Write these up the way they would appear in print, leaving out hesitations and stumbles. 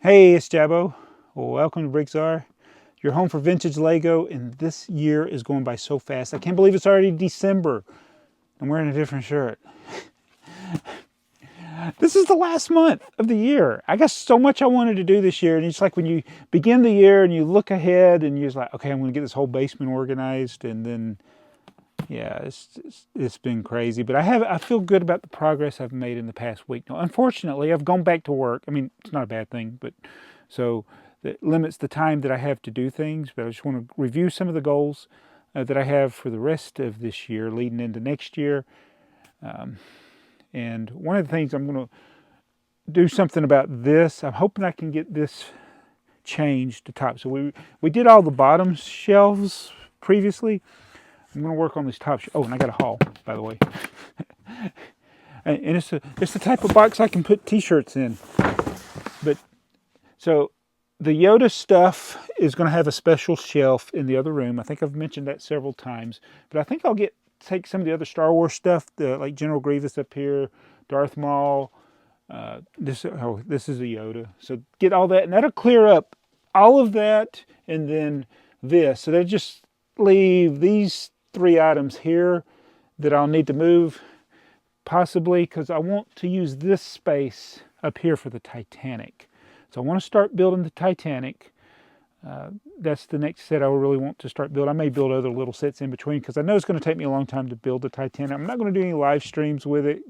Hey, it's Jabbo. Welcome to BrickTsar, your home for vintage Lego, and this year is going by so fast. I can't believe it's already December. I'm wearing a different shirt. This is the last month of the year. I got so much I wanted to do this year, and it's like when you begin the year and you look ahead and you're just like, okay, I'm going to get this whole basement organized, and then, yeah, it's been crazy. But I feel good about the progress I've made in the past week. Now, unfortunately, I've gone back to work. I mean, it's not a bad thing, but so that limits the time that I have to do things. But I just want to review some of the goals that I have for the rest of this year, leading into next year. And one of the things I'm going to do something about this. I'm hoping I can get this changed to top. So we did all the bottom shelves previously. I'm going to work on this top shelf. Oh, and I got a haul, by the way. And it's the type of box I can put t-shirts in. But so the Yoda stuff is going to have a special shelf in the other room. I think I've mentioned that several times. But I think I'll take some of the other Star Wars stuff, like General Grievous up here, Darth Maul. This is a Yoda. So get all that, and that'll clear up all of that, and then this. So they just leave these three items here that I'll need to move, possibly, because I want to use this space up here for the Titanic. So I want to start building the Titanic. That's the next set I really want to start building. I may build other little sets in between because I know it's going to take me a long time to build the Titanic. I'm not going to do any live streams with it.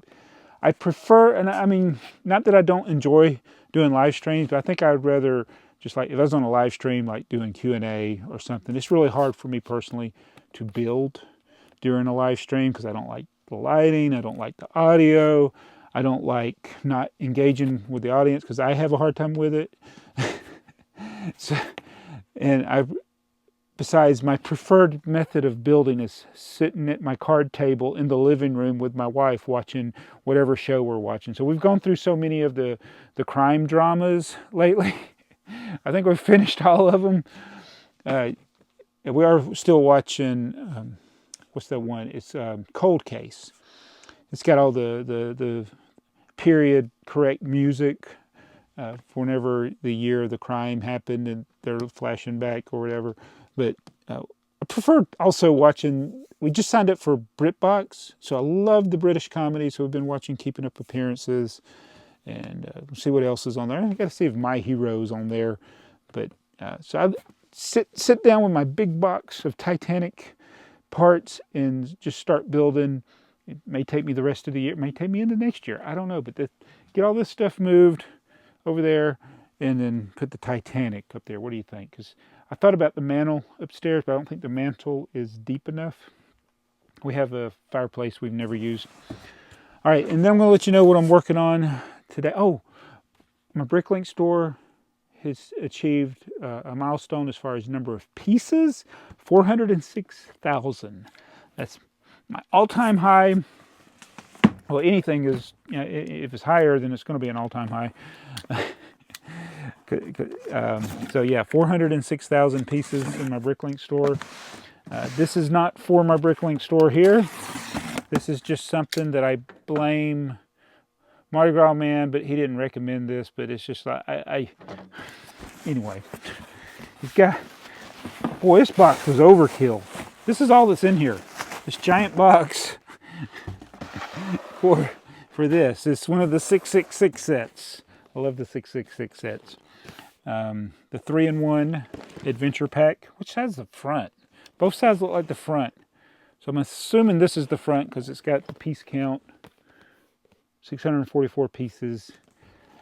I prefer, and I mean, not that I don't enjoy doing live streams, but I think I'd rather just like, if I was on a live stream, like doing Q&A or something. It's really hard for me personally to build during a live stream because I don't like the lighting, I don't like the audio, I don't like not engaging with the audience because I have a hard time with it. So, and besides, my preferred method of building is sitting at my card table in the living room with my wife watching whatever show we're watching. So we've gone through so many of the crime dramas lately. I think we've finished all of them. We are still watching, what's that one? It's Cold Case. It's got all the period correct music for whenever the year of the crime happened and they're flashing back or whatever. But I prefer also watching, we just signed up for BritBox, so I love the British comedy, so we've been watching Keeping Up Appearances, and we'll see what else is on there. I got to see if My Hero's on there. But so I sit down with my big box of Titanic parts and just start building. It may take me the rest of the year. It may take me into next year. I don't know. But get all this stuff moved over there and then put the Titanic up there. What do you think? Because I thought about the mantle upstairs, but I don't think the mantle is deep enough. We have a fireplace we've never used. All right, and then I'm going to let you know what I'm working on today. Oh, my BrickLink store has achieved a milestone as far as number of pieces, 406,000. That's my all-time high. Well, anything is, you know, if it's higher, then it's going to be an all-time high. So yeah, 406,000 pieces in my BrickLink store. This is not for my BrickLink store here. This is just something that I blame Mardi Gras Man, but he didn't recommend this. But it's just like anyway. He's got, boy, this box was overkill. This is all that's in here. This giant box for this. It's one of the 666 sets. I love the 666 sets. The 3-in-1 adventure pack, which has the front. Both sides look like the front. So I'm assuming this is the front because it's got the piece count. 644 pieces.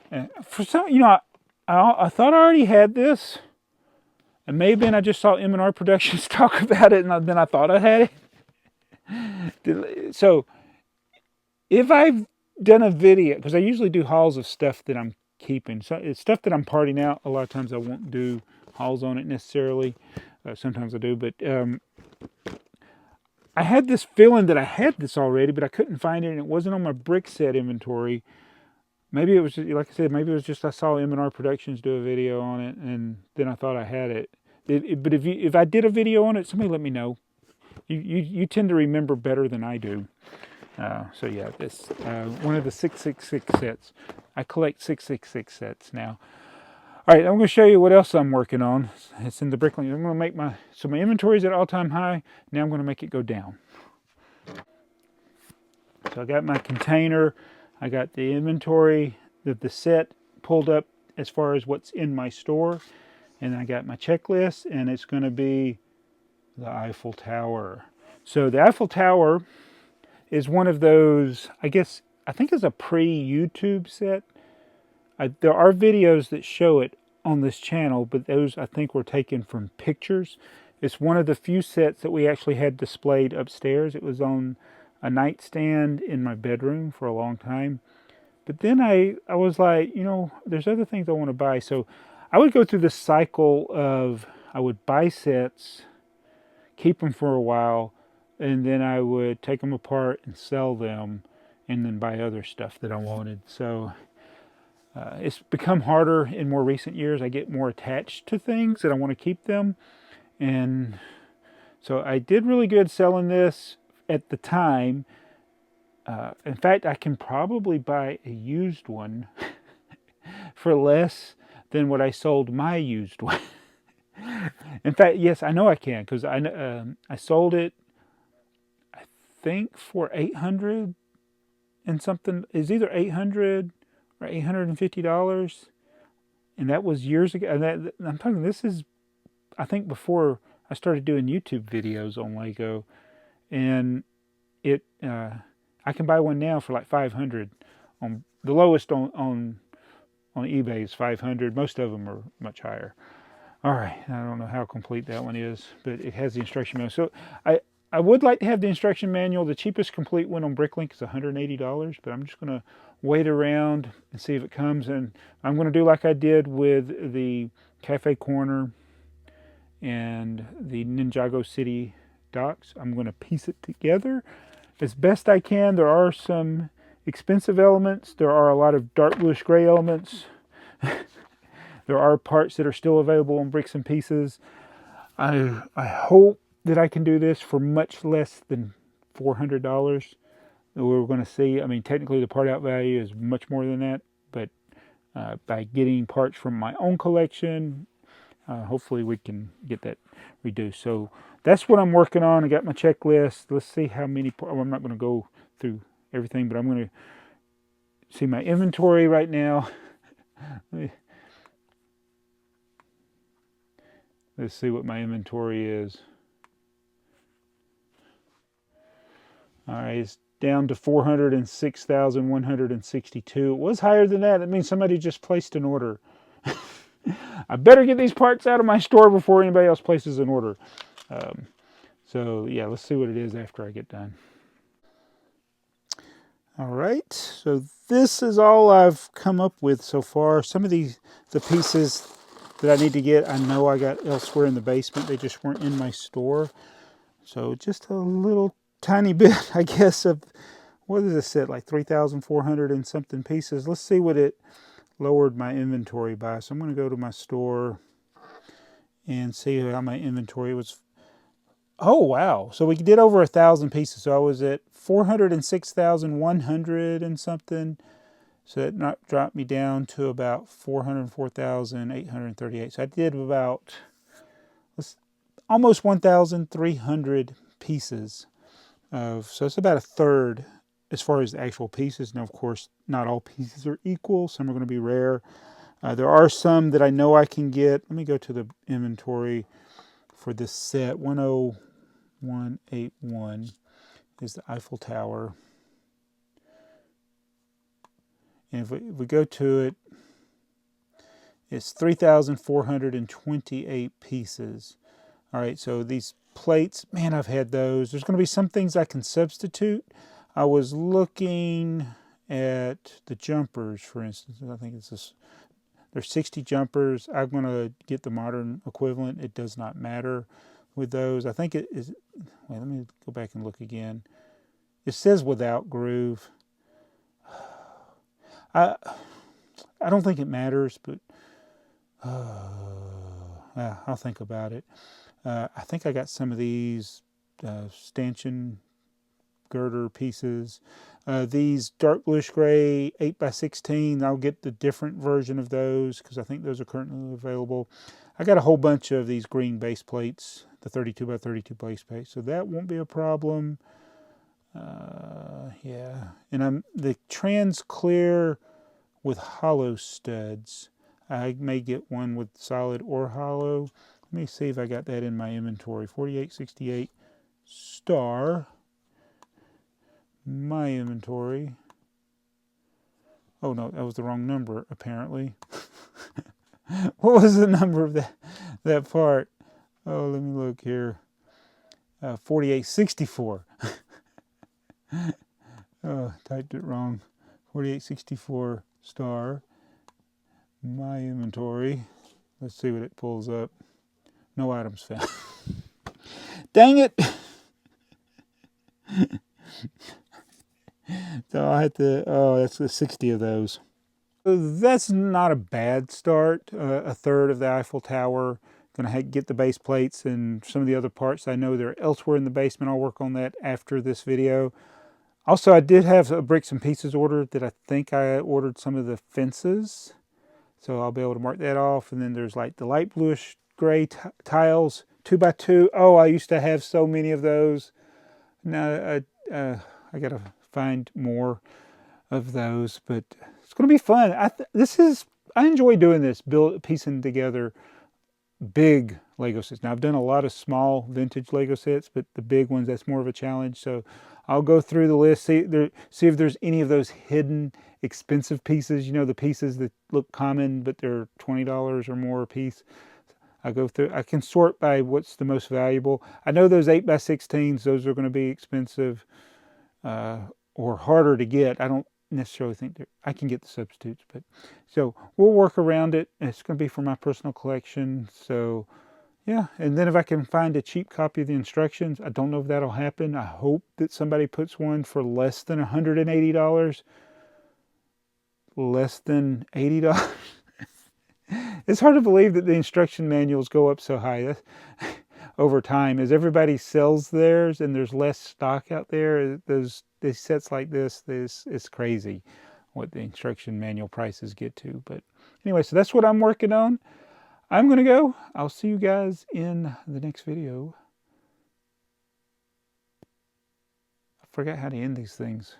And for some, you know, I thought I already had this. And maybe I just saw M&R Productions talk about it, and then I thought I had it. So if I've done a video, because I usually do hauls of stuff that I'm keeping. So it's stuff that I'm parting out. A lot of times I won't do hauls on it necessarily. Sometimes I do, but I had this feeling that I had this already, but I couldn't find it, and it wasn't on my brick set inventory. Maybe it was, like I said, maybe it was just I saw M&R Productions do a video on it, and then I thought I had it. But if I did a video on it, somebody let me know. You tend to remember better than I do. So yeah, this, one of the 666 sets. I collect 666 sets now. All right, I'm going to show you what else I'm working on. It's in the BrickLink. I'm going to make my inventory is at all-time high. Now I'm going to make it go down. So I got my container. I got the inventory, the set pulled up as far as what's in my store. And I got my checklist, and it's going to be the Eiffel Tower. So the Eiffel Tower is one of those, I think it's a pre-YouTube set. There are videos that show it on this channel, but those I think were taken from pictures. It's one of the few sets that we actually had displayed upstairs. It was on a nightstand in my bedroom for a long time. But then I was like, there's other things I want to buy. So I would go through this cycle of I would buy sets, keep them for a while, and then I would take them apart and sell them, and then buy other stuff that I wanted. So it's become harder in more recent years. I get more attached to things and I want to keep them. And so I did really good selling this at the time. In fact, I can probably buy a used one for less than what I sold my used one. In fact, yes, I know I can, because I sold it, I think, for 800 and something. It's either 800 or $850, and that was years ago. And I'm talking, this is, I think, before I started doing YouTube videos on Lego, and it I can buy one now for like 500. On the lowest on eBay is 500. Most of them are much higher. All right, I don't know how complete that one is, but it has the instruction manual. So I would like to have the instruction manual. The cheapest complete one on BrickLink is $180, but I'm just going to wait around and see if it comes. And I'm going to do like I did with the Cafe Corner and the Ninjago City docks. I'm going to piece it together as best I can. There are some expensive elements. There are a lot of dark bluish gray elements. There are parts that are still available on Bricks and Pieces. I hope that I can do this for much less than $400. We're going to see. I mean, technically the part out value is much more than that, but by getting parts from my own collection, hopefully we can get that reduced. So that's what I'm working on. I got my checklist. Let's see how many parts. I'm not going to go through everything, but I'm going to see my inventory right now. Let's see what my inventory is. All right, it's down to 406,162. It was higher than that. That means somebody just placed an order. I better get these parts out of my store before anybody else places an order. So yeah, let's see what it is after I get done. All right, so this is all I've come up with so far. Some of the pieces that I need to get, I know I got elsewhere in the basement. They just weren't in my store. So just a little tiny bit, I guess, of, what is this at, like 3,400 and something pieces. Let's see what it lowered my inventory by. So I'm going to go to my store and see how my inventory was. Oh, wow. So we did over 1,000 pieces. So I was at 406,100 and something. So that dropped me down to about 404,838. So I did about almost 1,300 pieces. So it's about a third as far as the actual pieces. Now, of course, not all pieces are equal. Some are going to be rare. There are some that I know I can get. Let me go to the inventory for this set. 10181 is the Eiffel Tower. And if we go to it, it's 3,428 pieces. All right, so these plates, man, I've had those. There's going to be some things I can substitute. I was looking at the jumpers, for instance. I think it's this. There's 60 jumpers. I'm going to get the modern equivalent. It does not matter with those. I think it is. Wait, let me go back and look again. It says without groove. I don't think it matters, but I'll think about it. I think I got some of these stanchion girder pieces. These dark bluish gray 8x16, I'll get the different version of those because I think those are currently available. I got a whole bunch of these green base plates, the 32x32 base plate, so that won't be a problem. Yeah, and the trans clear with hollow studs. I may get one with solid or hollow. Let me see if I got that in my inventory. 4868 star. My inventory. Oh no, that was the wrong number apparently. What was the number of that part? Oh, let me look here. 4864. Oh, typed it wrong. 4864 star. My inventory. Let's see what it pulls up. No items found. Dang it! So I had to, oh, that's the 60 of those. So that's not a bad start. A third of the Eiffel Tower. Gonna get the base plates and some of the other parts. I know they're elsewhere in the basement. I'll work on that after this video. Also, I did have a bricks and pieces ordered that I think I ordered some of the fences. So I'll be able to mark that off. And then there's like the light bluish gray tiles, 2x2. Oh, I used to have so many of those. Now I gotta find more of those, but it's gonna be fun. I enjoy doing this, piecing together big Lego sets. Now I've done a lot of small vintage Lego sets, but the big ones, that's more of a challenge. So I'll go through the list, see if there's any of those hidden expensive pieces, you know, the pieces that look common but they're $20 or more a piece. I go through, I can sort by what's the most valuable. I know those 8x16s, those are going to be expensive or harder to get. I don't necessarily think I can get the substitutes, but so we'll work around it. It's going to be for my personal collection. So yeah, and then if I can find a cheap copy of the instructions, I don't know if that'll happen. I hope that somebody puts one for less than $180. Less than $80. It's hard to believe that the instruction manuals go up so high over time. As everybody sells theirs and there's less stock out there, these sets like this, it's crazy what the instruction manual prices get to. But anyway, so that's what I'm working on. I'm going to go. I'll see you guys in the next video. I forgot how to end these things.